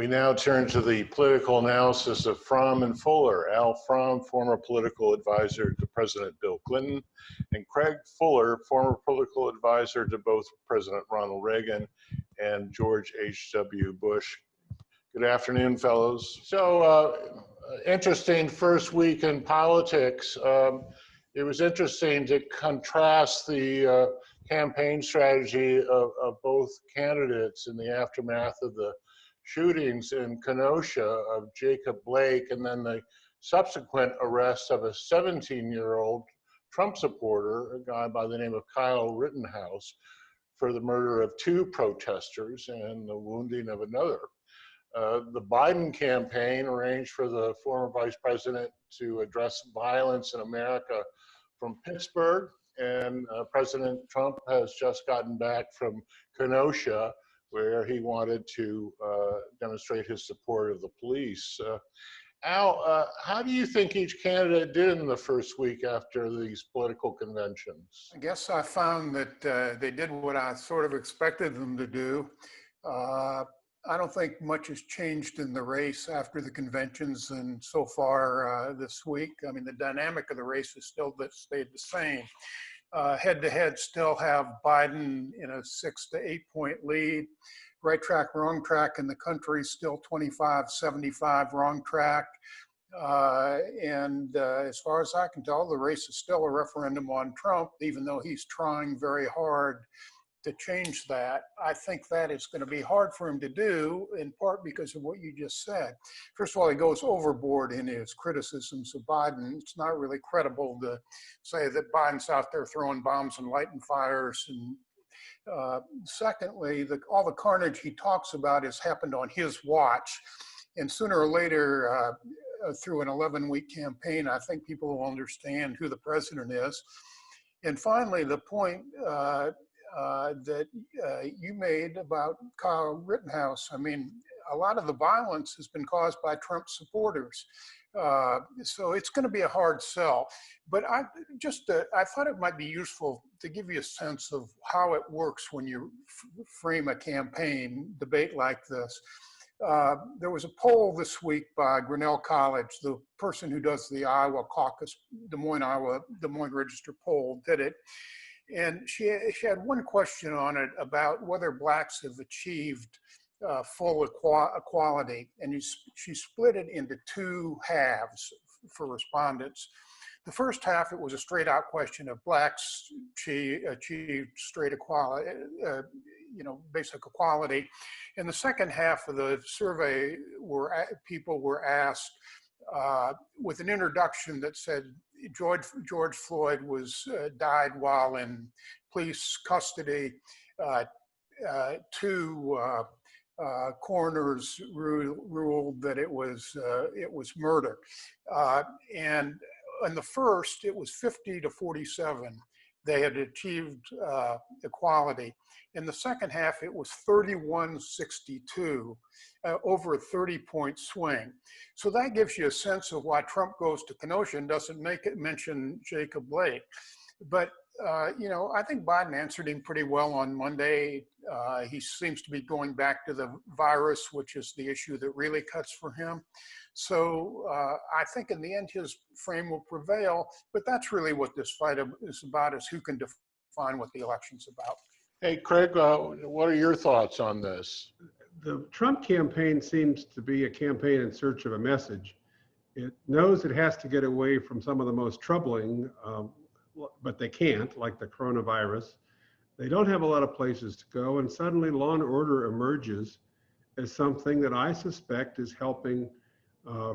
We now turn to the political analysis of Fromm and Fuller. Al Fromm, former political advisor to President Bill Clinton, and Craig Fuller, former political advisor to both President Ronald Reagan and George H.W. Bush. Good afternoon, fellows. So, interesting first week in politics. It was interesting to contrast the campaign strategy of both candidates in the aftermath of the shootings in Kenosha of Jacob Blake and then the subsequent arrest of a 17-year-old Trump supporter, a guy by the name of Kyle Rittenhouse, for the murder of two protesters and the wounding of another. The Biden campaign arranged for the former vice president to address violence in America from Pittsburgh, and President Trump has just gotten back from Kenosha, where he wanted to demonstrate his support of the police. Al, how do you think each candidate did in the first week after these political conventions? I guess I found that they did what I sort of expected them to do. I don't think much has changed in the race after the conventions and so far this week. I mean, the dynamic of the race has still stayed the same. Head-to-head still have Biden in a 6 to 8 point lead. Right track, wrong track in the country, still 25-75 wrong track. As far as I can tell, the race is still a referendum on Trump, even though he's trying very hard to change that. I think that is going to be hard for him to do, in part because of what you just said. First of all, he goes overboard in his criticisms of Biden. It's not really credible to say that Biden's out there throwing bombs and lighting fires. And secondly, all the carnage he talks about has happened on his watch. And sooner or later, through an 11-week campaign, I think people will understand who the president is. And finally, the point that you made about Kyle Rittenhouse. I mean, a lot of the violence has been caused by Trump supporters. So it's going to be a hard sell. But I thought it might be useful to give you a sense of how it works when you frame a campaign debate like this. There was a poll this week by Grinnell College. The person who does the Iowa caucus, Des Moines Register poll did it. And she had one question on it about whether blacks have achieved full equality. And she split it into two halves for respondents. The first half, it was a straight out question of blacks achieved straight equality, basic equality. In the second half of the survey, people were asked with an introduction that said, George Floyd died while in police custody. Two coroners ruled that it was murder. And in the first, it was 50 to 47. They had achieved equality. In the second half, it was 31-62, over a 30-point swing. So that gives you a sense of why Trump goes to Kenosha and doesn't mention Jacob Blake. But, I think Biden answered him pretty well on Monday. He seems to be going back to the virus, which is the issue that really cuts for him. So I think in the end, his frame will prevail. But that's really what this fight is about, is who can define what the election's about. Hey, Craig, what are your thoughts on this? The Trump campaign seems to be a campaign in search of a message. It knows it has to get away from some of the most troubling, but they can't, like the coronavirus. They don't have a lot of places to go, and suddenly law and order emerges as something that I suspect is helping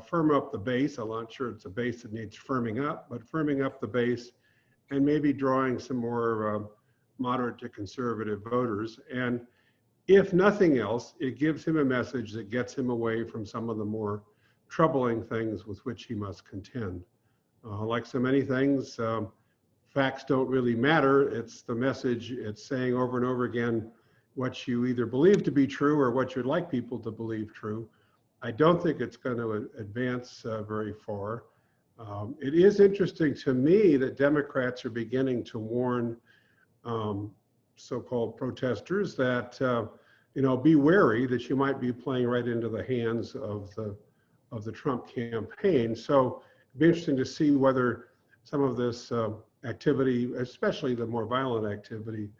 firm up the base. I'm not sure it's a base that needs firming up, but firming up the base and maybe drawing some more moderate to conservative voters. And if nothing else, it gives him a message that gets him away from some of the more troubling things with which he must contend. Like so many things, facts don't really matter. It's the message. It's saying over and over again what you either believe to be true or what you'd like people to believe true. I don't think it's going to advance very far. It is interesting to me that Democrats are beginning to warn so-called protesters that be wary that you might be playing right into the hands of the Trump campaign. So it'd be interesting to see whether some of this activity, especially the more violent activity,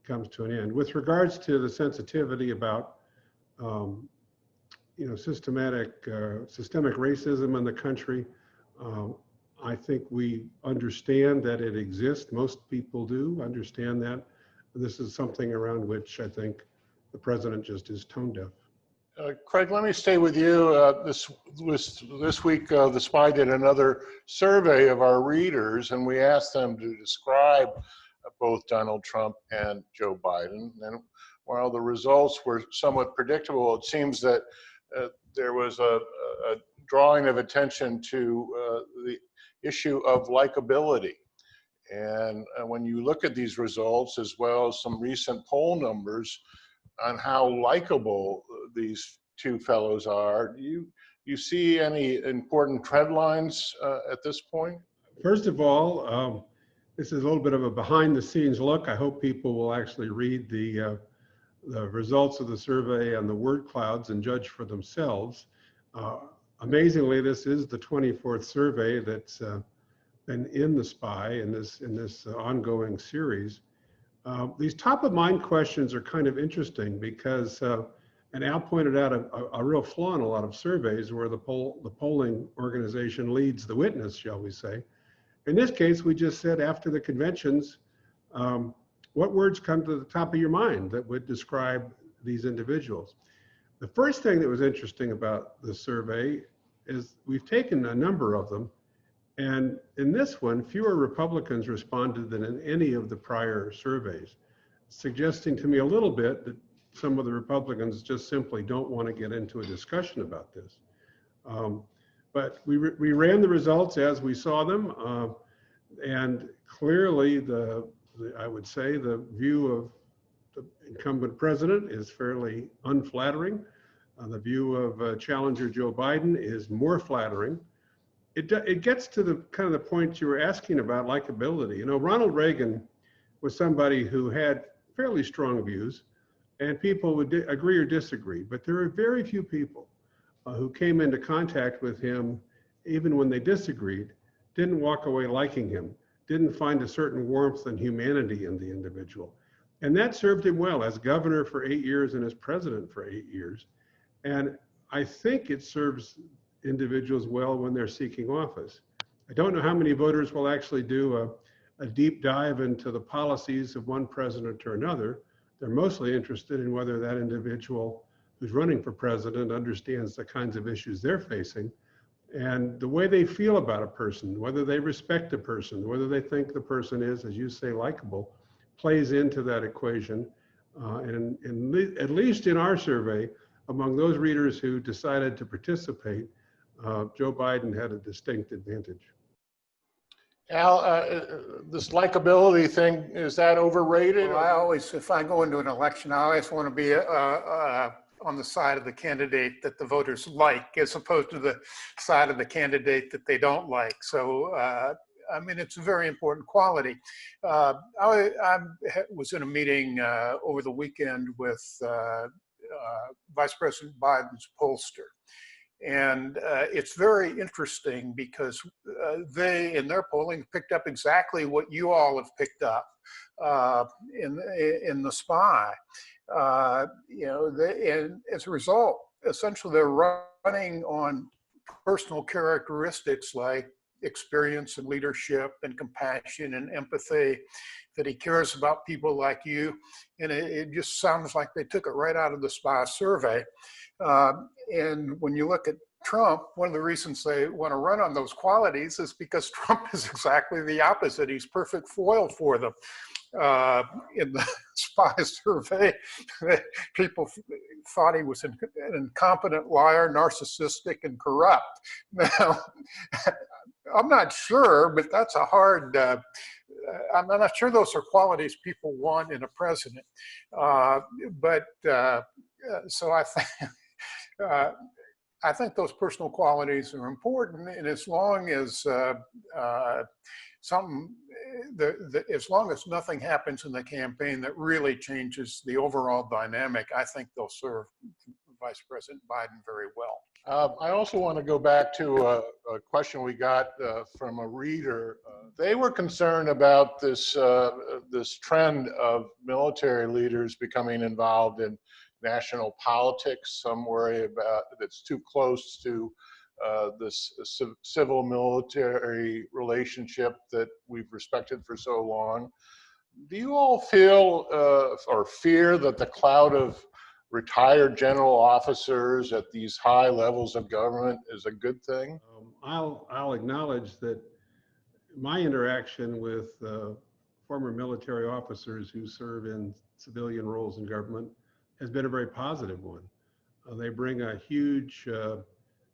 comes to an end. With regards to the sensitivity about systemic racism in the country, I think we understand that it exists. Most people do understand that. This is something around which I think the president just is tone deaf. Craig, let me stay with you. This week, the SPY did another survey of our readers, and we asked them to describe both Donald Trump and Joe Biden. And while the results were somewhat predictable, it seems that there was a drawing of attention to the issue of likability. And when you look at these results, as well as some recent poll numbers on how likable these two fellows are, do you see any important trend lines at this point? First of all, this is a little bit of a behind the scenes look. I hope people will actually read the results of the survey on the word clouds and judge for themselves. Amazingly, this is the 24th survey that's been in the SPY in this ongoing series. These top of mind questions are kind of interesting because, and Al pointed out a real flaw in a lot of surveys where the polling organization leads the witness, shall we say. In this case, we just said after the conventions, what words come to the top of your mind that would describe these individuals? The first thing that was interesting about the survey is we've taken a number of them, and in this one, fewer Republicans responded than in any of the prior surveys, suggesting to me a little bit that some of the Republicans just simply don't want to get into a discussion about this. But we ran the results as we saw them, and clearly I would say the view of the incumbent president is fairly unflattering. The view of challenger Joe Biden is more flattering. It gets to the kind of the point you were asking about likability. Ronald Reagan was somebody who had fairly strong views, and people would agree or disagree, but there are very few people who came into contact with him, even when they disagreed, didn't walk away liking him, didn't find a certain warmth and humanity in the individual. And that served him well as governor for 8 years and as president for 8 years. And I think it serves individuals well when they're seeking office. I don't know how many voters will actually do a deep dive into the policies of one president or another. They're mostly interested in whether that individual who's running for president understands the kinds of issues they're facing and the way they feel about a person, whether they respect a person, whether they think the person is, as you say, likable, plays into that equation. And at least in our survey, among those readers who decided to participate, Joe Biden had a distinct advantage. Al, this likability thing, is that overrated? Well, if I go into an election, I always want to be on the side of the candidate that the voters like, as opposed to the side of the candidate that they don't like. So, I mean, it's a very important quality. I was in a meeting over the weekend with Vice President Biden's pollster. And it's very interesting because they, in their polling, picked up exactly what you all have picked up in the SPY. And as a result, essentially they're running on personal characteristics like experience and leadership and compassion and empathy, that he cares about people like you. And it just sounds like they took it right out of the SPY survey. And when you look at Trump, one of the reasons they want to run on those qualities is because Trump is exactly the opposite. He's perfect foil for them. In the SPY survey, people thought he was an incompetent liar, narcissistic, and corrupt. Now, I'm not sure, but that's a hard, I'm not sure those are qualities people want in a president. So I think, I think those personal qualities are important, and as long as as long as nothing happens in the campaign that really changes the overall dynamic, I think they'll serve Vice President Biden very well. I also want to go back to a question we got from a reader. They were concerned about this this trend of military leaders becoming involved in national politics. Some worry about it's too close to this civil-military relationship that we've respected for so long. Do you all feel or fear that the cloud of retired general officers at these high levels of government is a good thing? I'll acknowledge that my interaction with former military officers who serve in civilian roles in government has been a very positive one. They bring a huge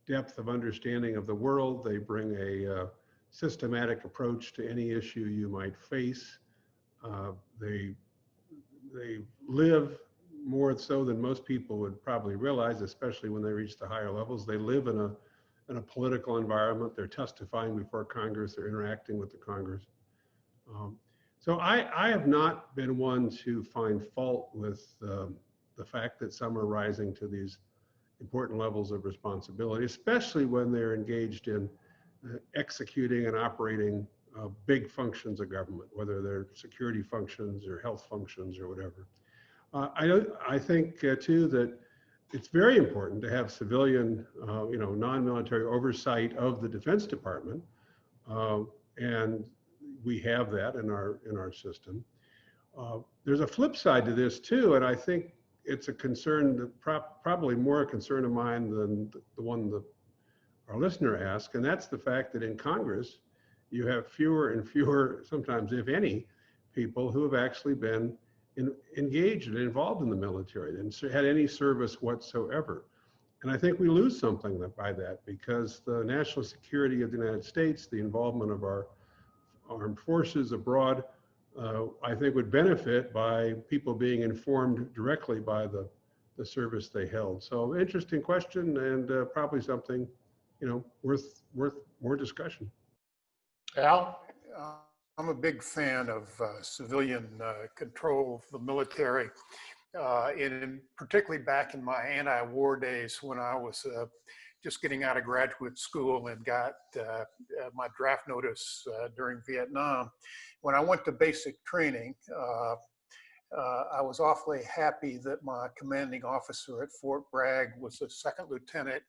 depth of understanding of the world. They bring a systematic approach to any issue you might face. They live more so than most people would probably realize, especially when they reach the higher levels. They live in a political environment. They're testifying before Congress. They're interacting with the Congress. So I have not been one to find fault with the fact that some are rising to these important levels of responsibility, especially when they're engaged in executing and operating big functions of government, whether they're security functions or health functions or whatever. I think too that it's very important to have civilian, non-military oversight of the Defense Department, and we have that in our system. There's a flip side to this too, and I think it's a concern that probably more a concern of mine than the one that our listener asked, and that's the fact that in Congress you have fewer and fewer, sometimes if any, people who have actually been engaged and involved in the military and had any service whatsoever. And I think we lose something by that, because the national security of the United States, the involvement of our armed forces abroad, I think would benefit by people being informed directly by the service they held. So interesting question, and probably something, worth more discussion. Al? I'm a big fan of civilian control of the military, and particularly back in my anti-war days when I was just getting out of graduate school and got my draft notice during Vietnam. When I went to basic training, I was awfully happy that my commanding officer at Fort Bragg was a second lieutenant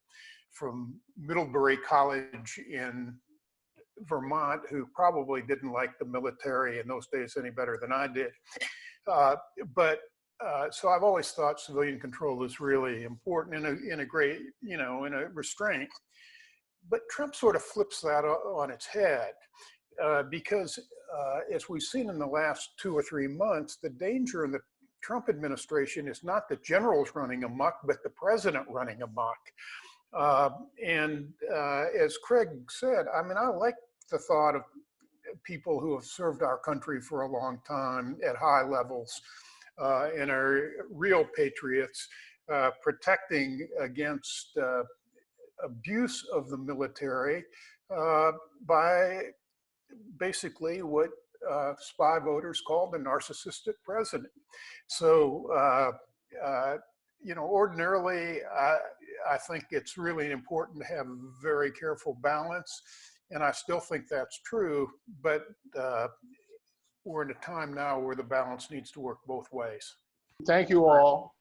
from Middlebury College in Vermont, who probably didn't like the military in those days any better than I did. So I've always thought civilian control is really important in a great, in a restraint. But Trump sort of flips that on its head, because as we've seen in the last 2 or 3 months, the danger in the Trump administration is not the generals running amok, but the president running amok. As Craig said, I mean, I like the thought of people who have served our country for a long time at high levels and are real patriots, protecting against abuse of the military by basically what spy voters called a narcissistic president. So, ordinarily, I think it's really important to have a very careful balance, and I still think that's true, but we're in a time now where the balance needs to work both ways. Thank you all.